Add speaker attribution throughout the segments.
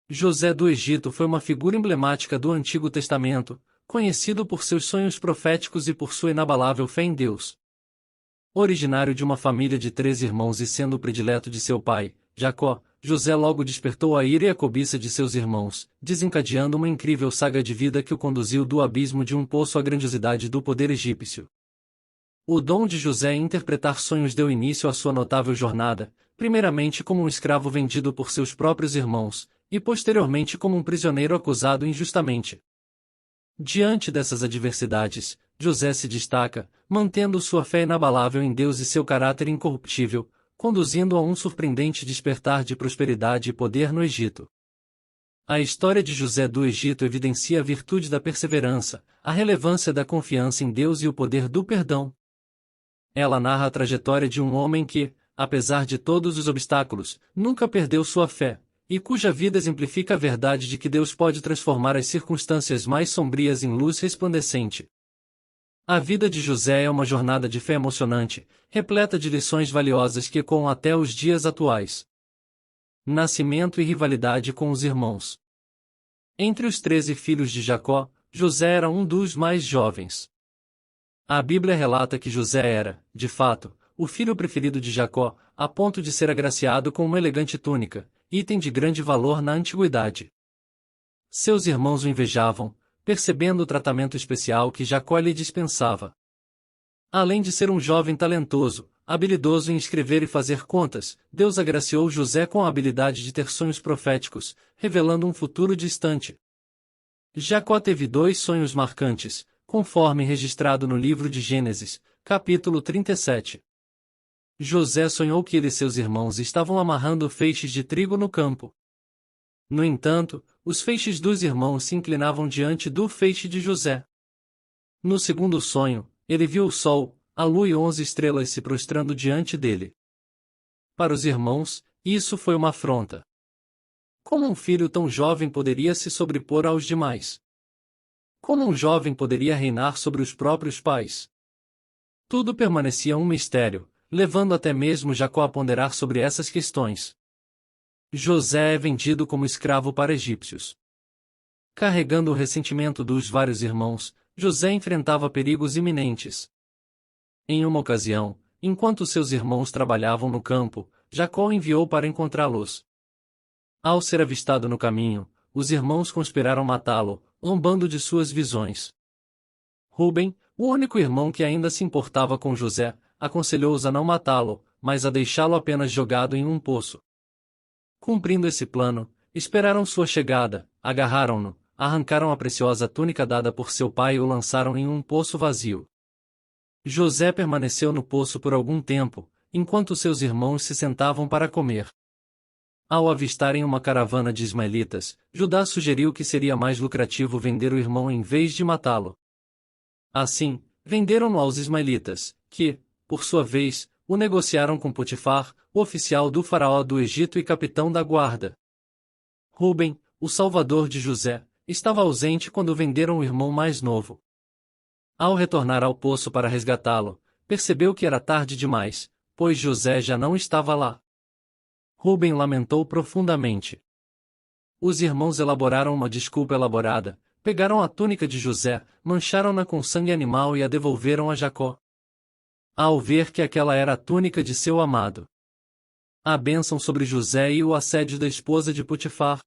Speaker 1: José do Egito foi uma figura emblemática do Antigo Testamento, conhecido por seus sonhos proféticos e por sua inabalável fé em Deus. Originário de uma família de 3 irmãos e sendo o predileto de seu pai, Jacó, José logo despertou a ira e a cobiça de seus irmãos, desencadeando uma incrível saga de vida que o conduziu do abismo de um poço à grandiosidade do poder egípcio. O dom de José em interpretar sonhos deu início à sua notável jornada, primeiramente como um escravo vendido por seus próprios irmãos, e posteriormente como um prisioneiro acusado injustamente. Diante dessas adversidades, José se destaca, mantendo sua fé inabalável em Deus e seu caráter incorruptível, conduzindo a um surpreendente despertar de prosperidade e poder no Egito. A história de José do Egito evidencia a virtude da perseverança, a relevância da confiança em Deus e o poder do perdão. Ela narra a trajetória de um homem que, apesar de todos os obstáculos, nunca perdeu sua fé, e cuja vida exemplifica a verdade de que Deus pode transformar as circunstâncias mais sombrias em luz resplandecente. A vida de José é uma jornada de fé emocionante, repleta de lições valiosas que ecoam até os dias atuais. Nascimento e rivalidade com os irmãos. Entre os 13 filhos de Jacó, José era um dos mais jovens. A Bíblia relata que José era, de fato, o filho preferido de Jacó, a ponto de ser agraciado com uma elegante túnica, item de grande valor na antiguidade. Seus irmãos o invejavam, percebendo o tratamento especial que Jacó lhe dispensava. Além de ser um jovem talentoso, habilidoso em escrever e fazer contas, Deus agraciou José com a habilidade de ter sonhos proféticos, revelando um futuro distante. Jacó teve 2 sonhos marcantes, conforme registrado no livro de Gênesis, capítulo 37. José sonhou que ele e seus irmãos estavam amarrando feixes de trigo no campo. No entanto, os feixes dos irmãos se inclinavam diante do feixe de José. No segundo sonho, ele viu o sol, a lua e 11 estrelas se prostrando diante dele. Para os irmãos, isso foi uma afronta. Como um filho tão jovem poderia se sobrepor aos demais? Como um jovem poderia reinar sobre os próprios pais? Tudo permanecia um mistério, levando até mesmo Jacó a ponderar sobre essas questões. José é vendido como escravo para egípcios. Carregando o ressentimento dos vários irmãos, José enfrentava perigos iminentes. Em uma ocasião, enquanto seus irmãos trabalhavam no campo, Jacó enviou para encontrá-los. Ao ser avistado no caminho, os irmãos conspiraram matá-lo, zombando de suas visões. Rúben, o único irmão que ainda se importava com José, aconselhou-os a não matá-lo, mas a deixá-lo apenas jogado em um poço. Cumprindo esse plano, esperaram sua chegada, agarraram-no, arrancaram a preciosa túnica dada por seu pai e o lançaram em um poço vazio. José permaneceu no poço por algum tempo, enquanto seus irmãos se sentavam para comer. Ao avistarem uma caravana de ismaelitas, Judá sugeriu que seria mais lucrativo vender o irmão em vez de matá-lo. Assim, venderam-no aos ismaelitas, que, por sua vez, o negociaram com Potifar, o oficial do faraó do Egito e capitão da guarda. Rúben, o salvador de José, estava ausente quando venderam o irmão mais novo. Ao retornar ao poço para resgatá-lo, percebeu que era tarde demais, pois José já não estava lá. Rúben lamentou profundamente. Os irmãos elaboraram uma desculpa elaborada, pegaram a túnica de José, mancharam-na com sangue animal e a devolveram a Jacó. Ao ver que aquela era a túnica de seu amado. A bênção sobre José e o assédio da esposa de Potifar.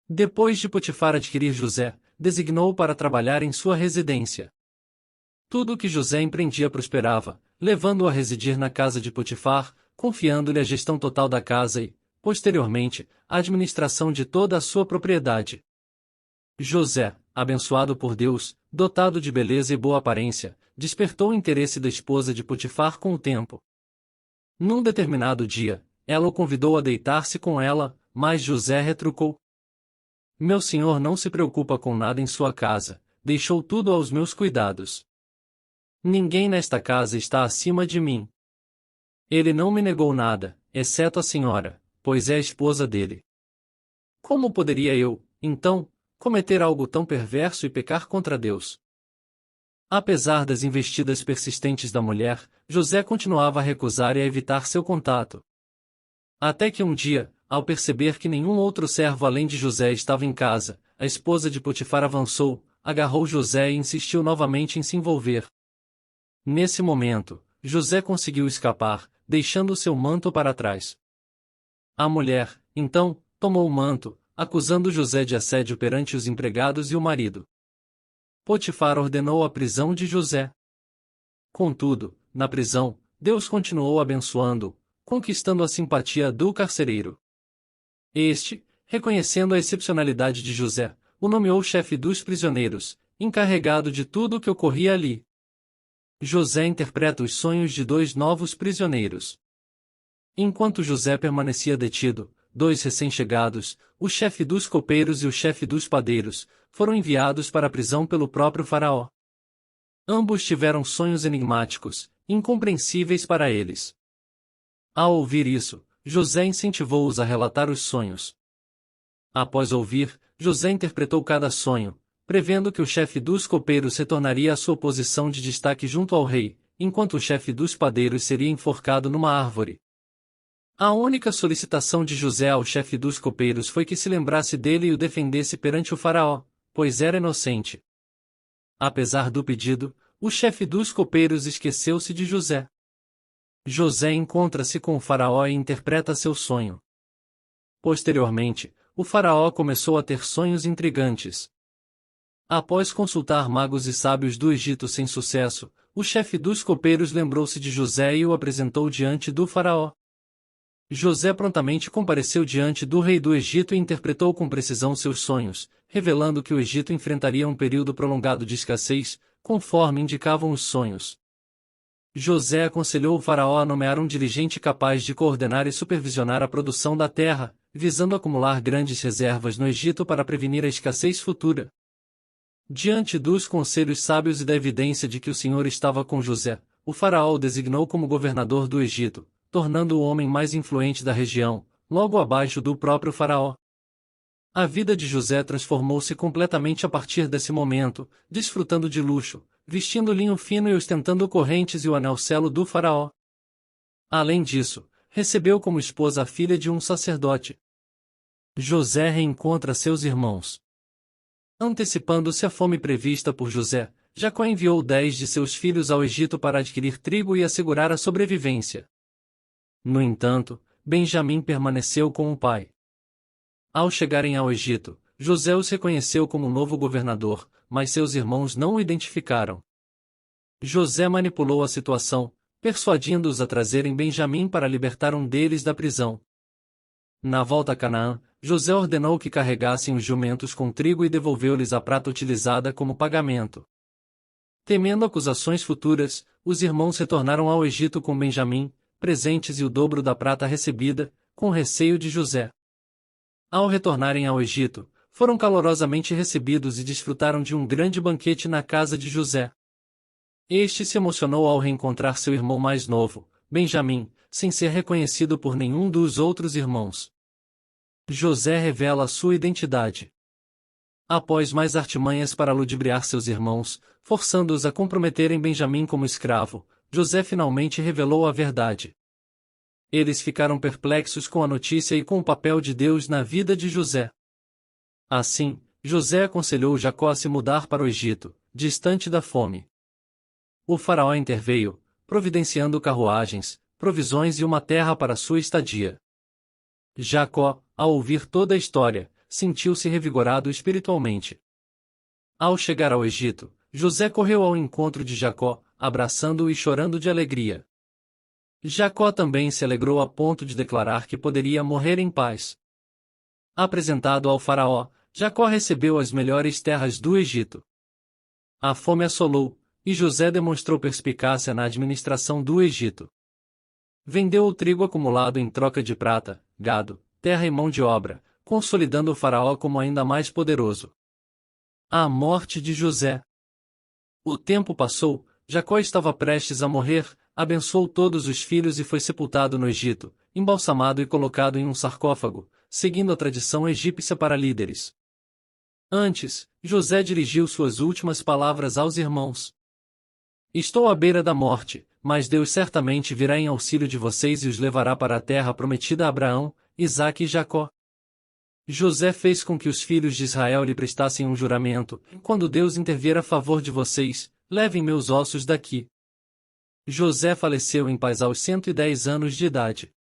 Speaker 1: Depois de Potifar adquirir José, designou-o para trabalhar em sua residência. Tudo o que José empreendia prosperava, levando-o a residir na casa de Potifar, confiando-lhe a gestão total da casa e, posteriormente, a administração de toda a sua propriedade. José, abençoado por Deus, dotado de beleza e boa aparência, despertou o interesse da esposa de Potifar com o tempo. Num determinado dia, ela o convidou a deitar-se com ela, mas José retrucou: "Meu senhor não se preocupa com nada em sua casa, deixou tudo aos meus cuidados. Ninguém nesta casa está acima de mim. Ele não me negou nada, exceto a senhora, pois é a esposa dele. Como poderia eu, então, cometer algo tão perverso e pecar contra Deus?" Apesar das investidas persistentes da mulher, José continuava a recusar e a evitar seu contato. Até que um dia, ao perceber que nenhum outro servo além de José estava em casa, a esposa de Potifar avançou, agarrou José e insistiu novamente em se envolver. Nesse momento, José conseguiu escapar, deixando seu manto para trás. A mulher, então, tomou o manto, acusando José de assédio perante os empregados e o marido. Potifar ordenou a prisão de José. Contudo, na prisão, Deus continuou abençoando-o, conquistando a simpatia do carcereiro. Este, reconhecendo a excepcionalidade de José, o nomeou chefe dos prisioneiros, encarregado de tudo o que ocorria ali. José interpreta os sonhos de 2 novos prisioneiros. Enquanto José permanecia detido, 2 recém-chegados, o chefe dos copeiros e o chefe dos padeiros, foram enviados para a prisão pelo próprio faraó. Ambos tiveram sonhos enigmáticos, incompreensíveis para eles. Ao ouvir isso, José incentivou-os a relatar os sonhos. Após ouvir, José interpretou cada sonho, prevendo que o chefe dos copeiros retornaria à sua posição de destaque junto ao rei, enquanto o chefe dos padeiros seria enforcado numa árvore. A única solicitação de José ao chefe dos copeiros foi que se lembrasse dele e o defendesse perante o faraó, pois era inocente. Apesar do pedido, o chefe dos copeiros esqueceu-se de José. José encontra-se com o faraó e interpreta seu sonho. Posteriormente, o faraó começou a ter sonhos intrigantes. Após consultar magos e sábios do Egito sem sucesso, o chefe dos copeiros lembrou-se de José e o apresentou diante do faraó. José prontamente compareceu diante do rei do Egito e interpretou com precisão seus sonhos, revelando que o Egito enfrentaria um período prolongado de escassez, conforme indicavam os sonhos. José aconselhou o faraó a nomear um dirigente capaz de coordenar e supervisionar a produção da terra, visando acumular grandes reservas no Egito para prevenir a escassez futura. Diante dos conselhos sábios e da evidência de que o Senhor estava com José, o faraó o designou como governador do Egito, tornando-o o homem mais influente da região, logo abaixo do próprio faraó. A vida de José transformou-se completamente a partir desse momento, desfrutando de luxo, vestindo linho fino e ostentando correntes e o anel-selo do faraó. Além disso, recebeu como esposa a filha de um sacerdote. José reencontra seus irmãos. Antecipando-se à fome prevista por José, Jacó enviou 10 de seus filhos ao Egito para adquirir trigo e assegurar a sobrevivência. No entanto, Benjamim permaneceu com o pai. Ao chegarem ao Egito, José os reconheceu como novo governador, mas seus irmãos não o identificaram. José manipulou a situação, persuadindo-os a trazerem Benjamim para libertar um deles da prisão. Na volta a Canaã, José ordenou que carregassem os jumentos com trigo e devolveu-lhes a prata utilizada como pagamento. Temendo acusações futuras, os irmãos retornaram ao Egito com Benjamim, presentes e o dobro da prata recebida, com receio de José. Ao retornarem ao Egito, foram calorosamente recebidos e desfrutaram de um grande banquete na casa de José. Este se emocionou ao reencontrar seu irmão mais novo, Benjamim, sem ser reconhecido por nenhum dos outros irmãos. José revela sua identidade. Após mais artimanhas para ludibriar seus irmãos, forçando-os a comprometerem Benjamim como escravo, José finalmente revelou a verdade. Eles ficaram perplexos com a notícia e com o papel de Deus na vida de José. Assim, José aconselhou Jacó a se mudar para o Egito, distante da fome. O faraó interveio, providenciando carruagens, provisões e uma terra para sua estadia. Jacó, ao ouvir toda a história, sentiu-se revigorado espiritualmente. Ao chegar ao Egito, José correu ao encontro de Jacó, abraçando-o e chorando de alegria. Jacó também se alegrou a ponto de declarar que poderia morrer em paz. Apresentado ao faraó, Jacó recebeu as melhores terras do Egito. A fome assolou, e José demonstrou perspicácia na administração do Egito. Vendeu o trigo acumulado em troca de prata, gado, terra e mão de obra, consolidando o faraó como ainda mais poderoso. A morte de José. O tempo passou, Jacó estava prestes a morrer, abençoou todos os filhos e foi sepultado no Egito, embalsamado e colocado em um sarcófago, seguindo a tradição egípcia para líderes. Antes, José dirigiu suas últimas palavras aos irmãos. Estou à beira da morte, mas Deus certamente virá em auxílio de vocês e os levará para a terra prometida a Abraão, Isaque e Jacó. José fez com que os filhos de Israel lhe prestassem um juramento: quando Deus intervir a favor de vocês, levem meus ossos daqui. José faleceu em paz aos 110 anos de idade.